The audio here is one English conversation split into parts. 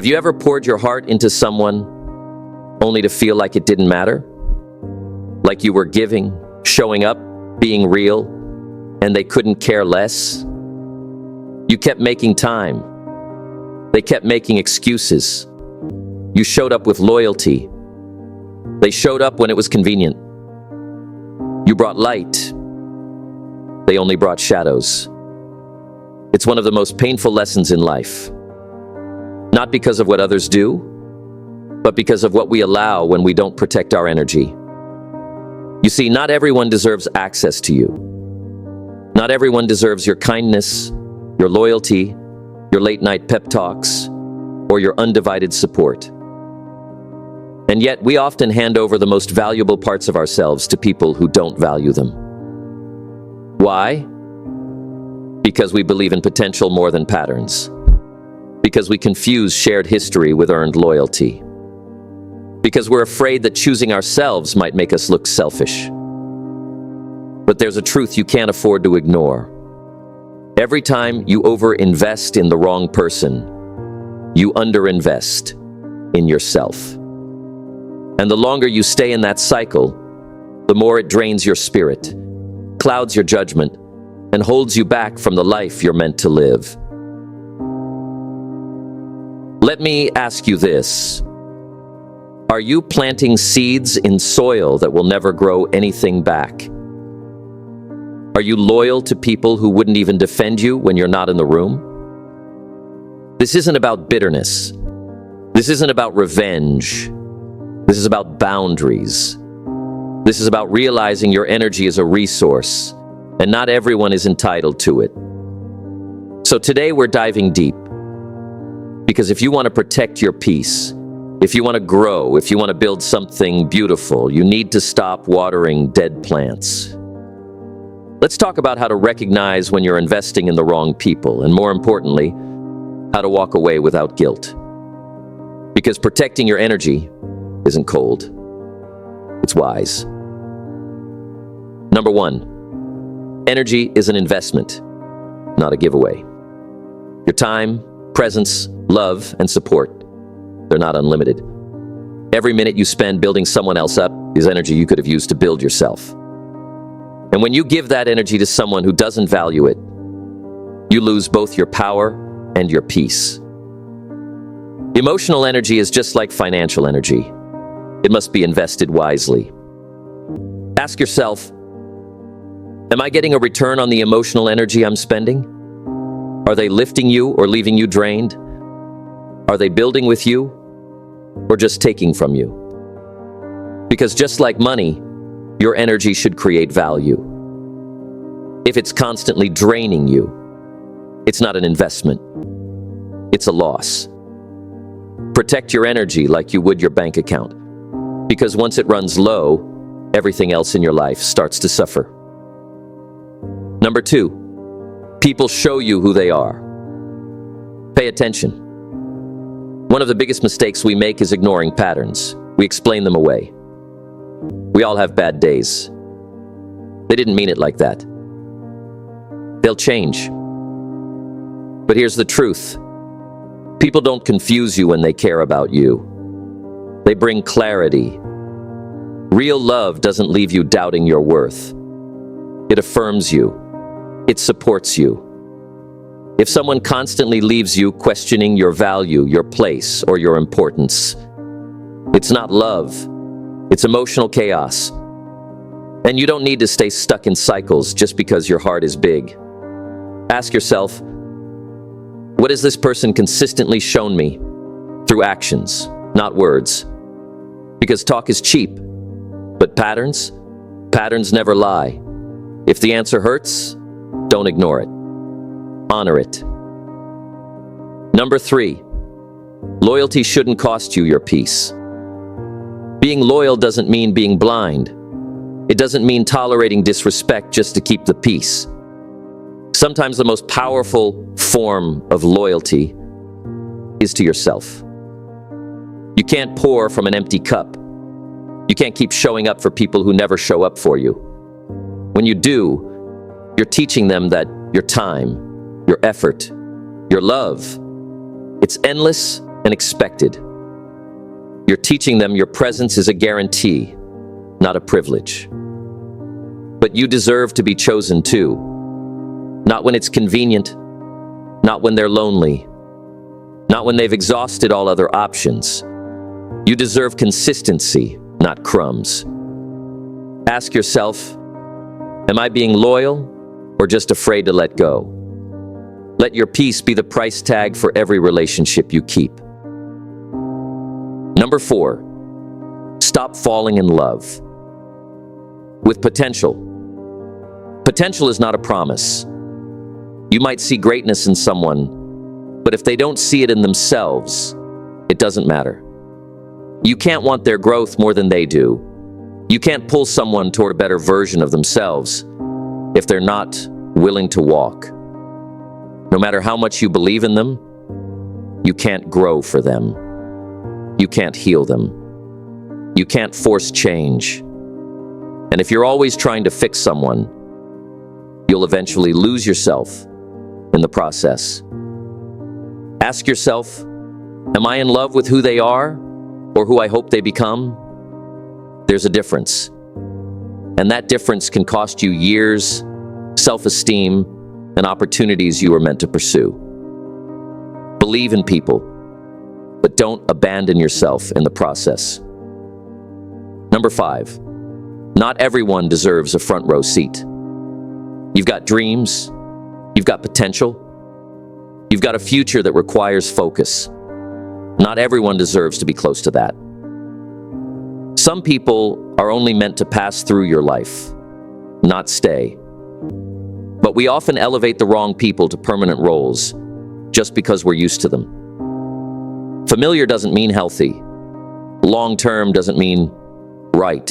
Have you ever poured your heart into someone only to feel like it didn't matter? Like you were giving, showing up, being real, and they couldn't care less? You kept making time. They kept making excuses. You showed up with loyalty. They showed up when it was convenient. You brought light. They only brought shadows. It's one of the most painful lessons in life. Not because of what others do, but because of what we allow when we don't protect our energy. You see, not everyone deserves access to you. Not everyone deserves your kindness, your loyalty, your late-night pep talks, or your undivided support. And yet, we often hand over the most valuable parts of ourselves to people who don't value them. Why? Because we believe in potential more than patterns. Because we confuse shared history with earned loyalty. Because we're afraid that choosing ourselves might make us look selfish. But there's a truth you can't afford to ignore. Every time you overinvest in the wrong person, you underinvest in yourself. And the longer you stay in that cycle, the more it drains your spirit, clouds your judgment, and holds you back from the life you're meant to live. Let me ask you this. Are you planting seeds in soil that will never grow anything back? Are you loyal to people who wouldn't even defend you when you're not in the room? This isn't about bitterness. This isn't about revenge. This is about boundaries. This is about realizing your energy is a resource, and not everyone is entitled to it. So today we're diving deep. Because if you want to protect your peace, if you want to grow, if you want to build something beautiful, you need to stop watering dead plants. Let's talk about how to recognize when you're investing in the wrong people, and more importantly, how to walk away without guilt. Because protecting your energy isn't cold. It's wise. Number one, energy is an investment, not a giveaway. Your time, presence, love, and support, they're not unlimited. Every minute you spend building someone else up is energy you could have used to build yourself. And when you give that energy to someone who doesn't value it, you lose both your power and your peace. Emotional energy is just like financial energy. It must be invested wisely. Ask yourself, am I getting a return on the emotional energy I'm spending? Are they lifting you or leaving you drained? Are they building with you or just taking from you? Because just like money, your energy should create value. If it's constantly draining you, it's not an investment. It's a loss. Protect your energy like you would your bank account. Because once it runs low, everything else in your life starts to suffer. Number two, people show you who they are. Pay attention. One of the biggest mistakes we make is ignoring patterns. We explain them away. We all have bad days. They didn't mean it like that. They'll change. But here's the truth. People don't confuse you when they care about you. They bring clarity. Real love doesn't leave you doubting your worth. It affirms you. It supports you. If someone constantly leaves you questioning your value, your place, or your importance, it's not love. It's emotional chaos. And you don't need to stay stuck in cycles just because your heart is big. Ask yourself, what has this person consistently shown me through actions, not words? Because talk is cheap, but patterns never lie. If the answer hurts, don't ignore it. Honor it. Number three, loyalty shouldn't cost you your peace. Being loyal doesn't mean being blind. It doesn't mean tolerating disrespect just to keep the peace. Sometimes the most powerful form of loyalty is to yourself. You can't pour from an empty cup. You can't keep showing up for people who never show up for you. When you do, you're teaching them that your time, your effort, your love, it's endless and expected. You're teaching them your presence is a guarantee, not a privilege. But you deserve to be chosen too. Not when it's convenient, not when they're lonely, not when they've exhausted all other options. You deserve consistency, not crumbs. Ask yourself, am I being loyal or just afraid to let go? Let your peace be the price tag for every relationship you keep. Number 4, stop falling in love with potential. Potential is not a promise. You might see greatness in someone, but if they don't see it in themselves, it doesn't matter. You can't want their growth more than they do. You can't pull someone toward a better version of themselves if they're not willing to walk. No matter how much you believe in them, you can't grow for them. You can't heal them. You can't force change. And if you're always trying to fix someone, you'll eventually lose yourself in the process. Ask yourself, am I in love with who they are or who I hope they become? There's a difference. And that difference can cost you years, self-esteem, and opportunities you were meant to pursue. Believe in people, but don't abandon yourself in the process. Number 5, not everyone deserves a front row seat. You've got dreams, you've got potential, you've got a future that requires focus. Not everyone deserves to be close to that. Some people are only meant to pass through your life, not stay. But we often elevate the wrong people to permanent roles just because we're used to them. Familiar doesn't mean healthy. Long-term doesn't mean right.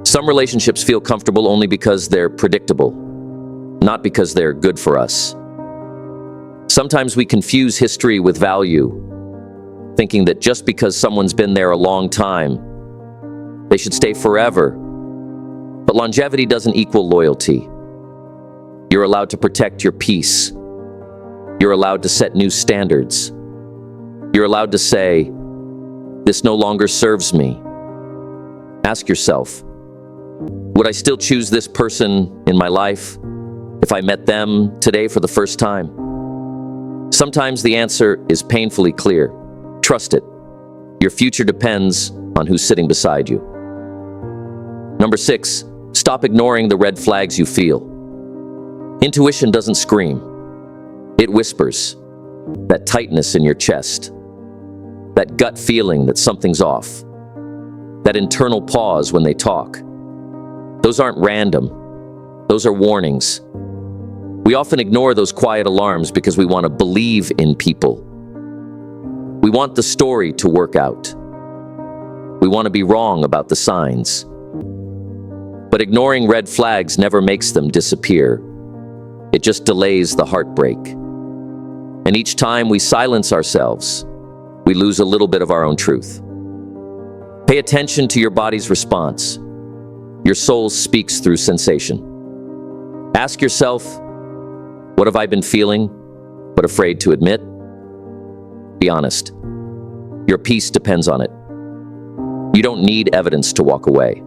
Some relationships feel comfortable only because they're predictable, not because they're good for us. Sometimes we confuse history with value, thinking that just because someone's been there a long time, they should stay forever. But longevity doesn't equal loyalty. You're allowed to protect your peace. You're allowed to set new standards. You're allowed to say, this no longer serves me. Ask yourself, would I still choose this person in my life if I met them today for the first time? Sometimes the answer is painfully clear. Trust it. Your future depends on who's sitting beside you. Number 6, stop ignoring the red flags you feel. Intuition doesn't scream. It whispers. That tightness in your chest. That gut feeling that something's off. That internal pause when they talk. Those aren't random. Those are warnings. We often ignore those quiet alarms because we want to believe in people. We want the story to work out. We want to be wrong about the signs. But ignoring red flags never makes them disappear. It just delays the heartbreak. And each time we silence ourselves, we lose a little bit of our own truth. Pay attention to your body's response. Your soul speaks through sensation. Ask yourself, what have I been feeling, but afraid to admit? Be honest. Your peace depends on it. You don't need evidence to walk away.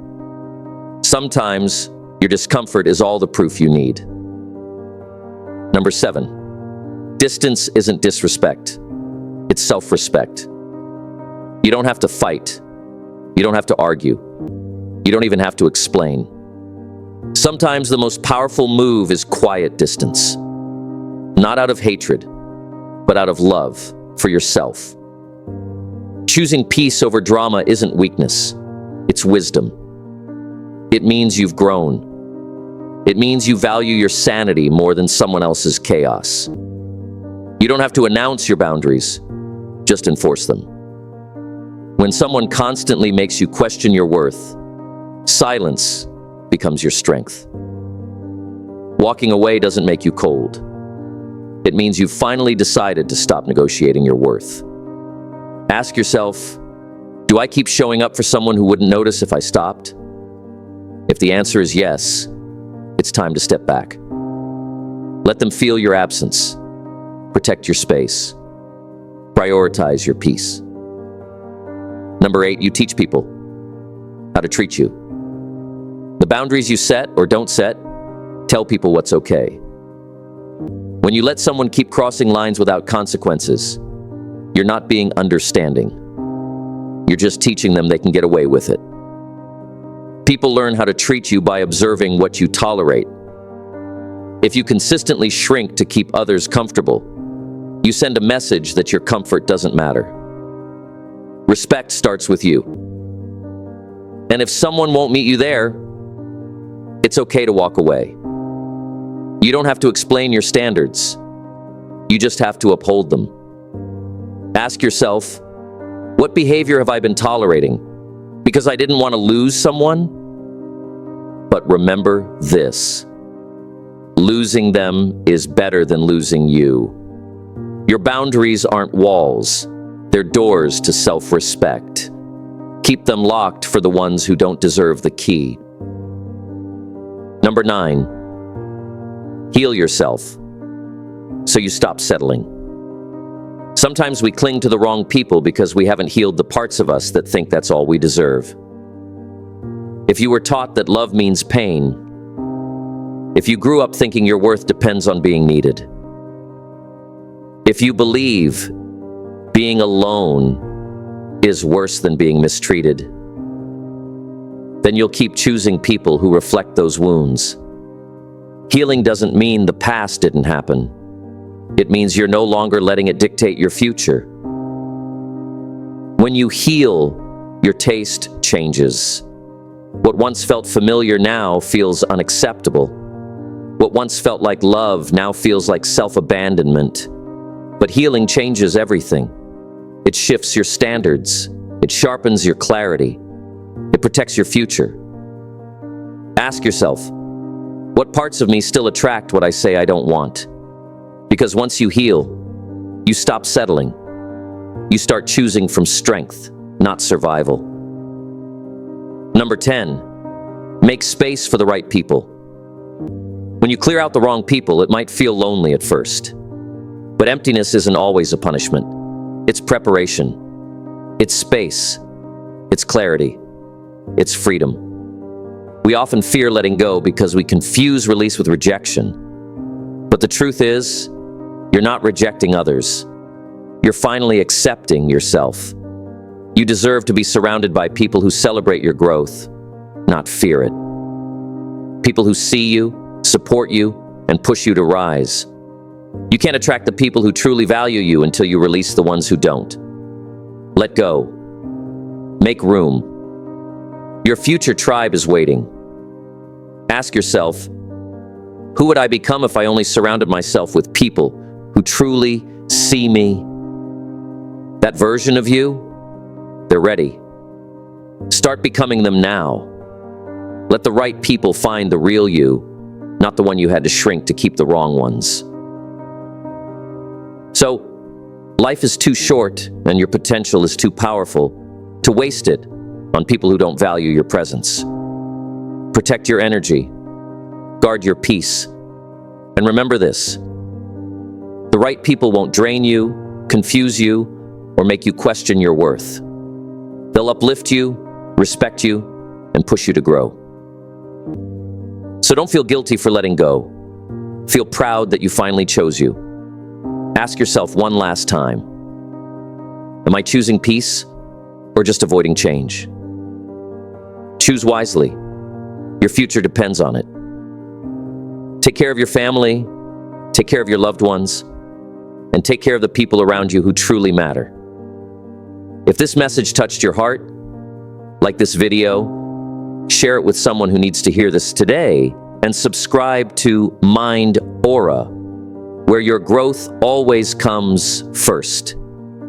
Sometimes your discomfort is all the proof you need. Number 7, distance isn't disrespect. It's self-respect. You don't have to fight. You don't have to argue. You don't even have to explain. Sometimes the most powerful move is quiet distance. Not out of hatred, but out of love for yourself. Choosing peace over drama isn't weakness. It's wisdom. It means you've grown. It means you value your sanity more than someone else's chaos. You don't have to announce your boundaries, just enforce them. When someone constantly makes you question your worth, silence becomes your strength. Walking away doesn't make you cold. It means you've finally decided to stop negotiating your worth. Ask yourself, do I keep showing up for someone who wouldn't notice if I stopped? If the answer is yes, it's time to step back. Let them feel your absence. Protect your space. Prioritize your peace. Number 8, you teach people how to treat you. The boundaries you set or don't set tell people what's okay. When you let someone keep crossing lines without consequences, you're not being understanding. You're just teaching them they can get away with it. People learn how to treat you by observing what you tolerate. If you consistently shrink to keep others comfortable, you send a message that your comfort doesn't matter. Respect starts with you. And if someone won't meet you there, it's okay to walk away. You don't have to explain your standards. You just have to uphold them. Ask yourself, what behavior have I been tolerating? Because I didn't want to lose someone? But remember this: losing them is better than losing you. Your boundaries aren't walls, they're doors to self-respect. Keep them locked for the ones who don't deserve the key. Number 9, heal yourself so you stop settling. Sometimes we cling to the wrong people because we haven't healed the parts of us that think that's all we deserve. If you were taught that love means pain, if you grew up thinking your worth depends on being needed, if you believe being alone is worse than being mistreated, then you'll keep choosing people who reflect those wounds. Healing doesn't mean the past didn't happen. It means you're no longer letting it dictate your future. When you heal, your taste changes. What once felt familiar now feels unacceptable. What once felt like love now feels like self-abandonment. But healing changes everything. It shifts your standards. It sharpens your clarity. It protects your future. Ask yourself, what parts of me still attract what I say I don't want? Because once you heal, you stop settling. You start choosing from strength, not survival. Number 10, make space for the right people. When you clear out the wrong people, it might feel lonely at first. But emptiness isn't always a punishment. It's preparation. It's space. It's clarity. It's freedom. We often fear letting go because we confuse release with rejection. But the truth is, you're not rejecting others. You're finally accepting yourself. You deserve to be surrounded by people who celebrate your growth, not fear it. People who see you, support you, and push you to rise. You can't attract the people who truly value you until you release the ones who don't. Let go. Make room. Your future tribe is waiting. Ask yourself, who would I become if I only surrounded myself with people who truly see me? That version of you, they're ready. Start becoming them now. Let the right people find the real you, not the one you had to shrink to keep the wrong ones. So, life is too short and your potential is too powerful to waste it on people who don't value your presence. Protect your energy, guard your peace, and remember this: the right people won't drain you, confuse you, or make you question your worth. They'll uplift you, respect you, and push you to grow. So don't feel guilty for letting go. Feel proud that you finally chose you. Ask yourself one last time, am I choosing peace or just avoiding change? Choose wisely. Your future depends on it. Take care of your family, take care of your loved ones, and take care of the people around you who truly matter. If this message touched your heart, like this video, share it with someone who needs to hear this today, and subscribe to Mind Aura, where your growth always comes first.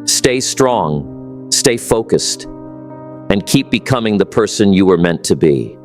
Stay strong, stay focused, and keep becoming the person you were meant to be.